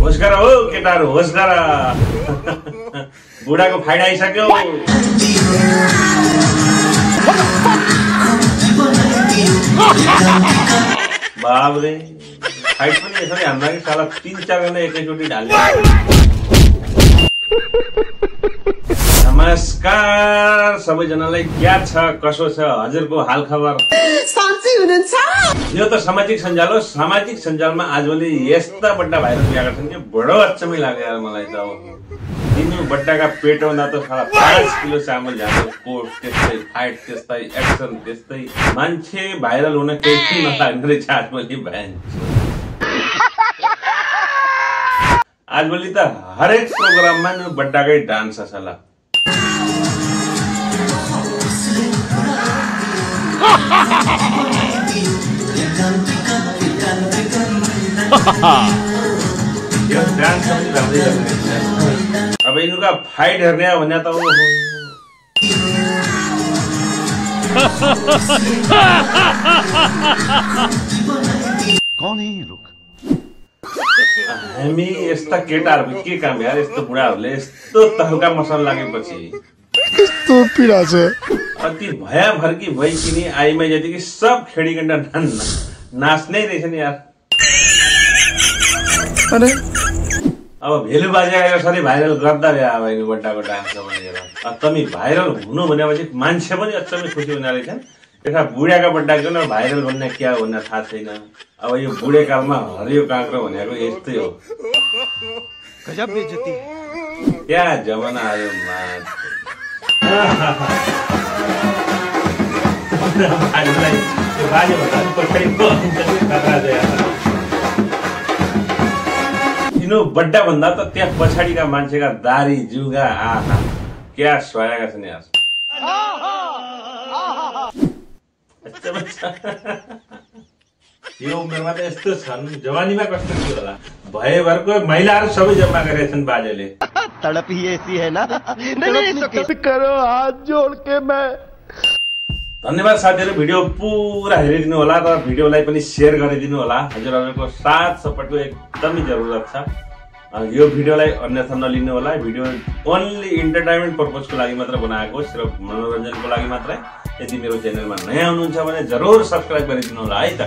होस गर हो केटाहरु होस गर बुढाको फाइड आइसक्यो बाबरे फाइट पनि यसरी हाम्रा कि साला 3-4 जना एकैचोटी ढाल्यो नमस्कार सबैजनालाई क्या छ कसो छ हजुरको हाल खबर शान्ति हुनुहुन्छ यो त सामाजिक सञ्जाल हो सामाजिक सञ्जालमा आजभोलि यस्ता बड्डा भाइरल भएका छन् कि बडो अचम्मै लाग्यो यार मलाई त दिनु बड्डाका पेट हुँदा त साला 5 किलो चामल जान्छ कोट त्यस्तै फाइट त्यस्तै एक्सन त्यस्तै मान्छे भाइरल हुन केही नलाग्ने रहेछ आजभोलि भएन आजभोलि त हरेक प्रोग्राममा नि बड्डाकै डान्स छ साला यो डान्स पनि राम्रै लाग्छ अब यिनीहरुका फाइट हेर्ने भने त कौन है ये लोग हामी यस्ता केटाहरुको के काम यार यस्तो बुढाहरुले यस्तो तहल्का मसल लागेपछि यस्तो पीडा छ अति भयाभर्की भइकिनी आइमा जतिकै सब खेडीकण्ड नाच्नै रहेछ नि यार अरे अब भेलु बाजेको सरी भाइरल गर्दा भए अब यो बड्डाको डान्स भनेर तमी भाइरल हुनु भनेपछि मान्छे पनि अचम्मै खुसी हुने रहेछ एउटा बुढाका बड्डाको न भाइरल भन्ने क्या हो भन्ने थाहा छैन अब यो बुढे कालमा हरियो काँक्रो भनेको यस्तै हो गजब बेइज्जती क्या जमाना आयो यिनो बड्डा भन्दा त त्यहाँ पछाडिका मान्छेका दारी जुगा आहा क्या स्वायाका छन् यार यो उमेरमा त यस्तो छन् जवानीमा कस्तो थियो होला भएभरको महिलाहरू सबै जम्मा गरेका छन् बाजेले तड़प ही ऐसी है ना नहीं करो हाथ जोड़ के मैं धन्यवाद साथीहरु भिडियो पुरा हेरिदिनु होला र भिडियोलाई पनि शेयर गरिदिनु होला हजुरहरुको साथ सपोर्टको एकदमै जरुरत छ यो भिडियोलाई अन्यथा नलिनु होला भिडियो ओन्ली एन्टरटेनमेन्ट पर्पजको लागि मात्र बनाएको सिर्फ मनोरञ्जनको लागि मात्रै यदि मेरो च्यानलमा नयाँ हुनुहुन्छ भने जरुर सब्स्क्राइब गरिदिनु होला है त